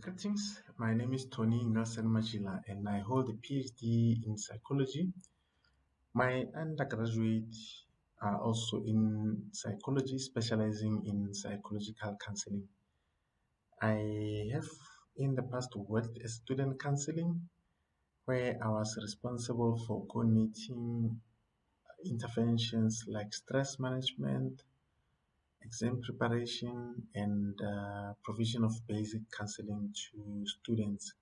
Greetings, my name is Tonny Matjila and I hold a PhD in psychology. My undergraduate are also in psychology, specializing in psychological counseling. I have in the past worked as student counseling, where I was responsible for coordinating interventions like stress management, exam preparation, and provision of basic counseling to students.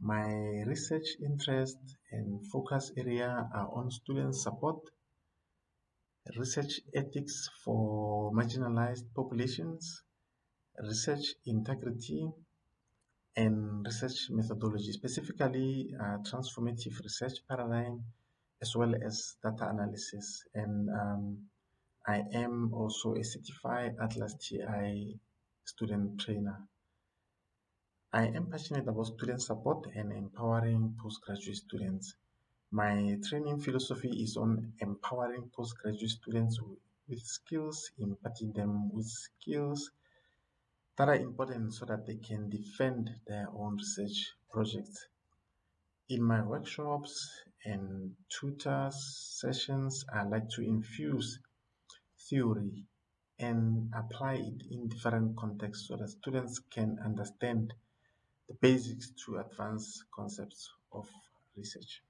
My research interest and focus area are on student support, research ethics for marginalized populations, research integrity, and research methodology, specifically transformative research paradigm, as well as data analysis. And I am also a certified ATLAS.ti student trainer. I am passionate about student support and empowering postgraduate students. My training philosophy is on empowering postgraduate students with skills, imparting them with skills that are important so that they can defend their own research projects. In my workshops and tutor sessions, I like to infuse theory and apply it in different contexts so that students can understand the basics to advanced concepts of research.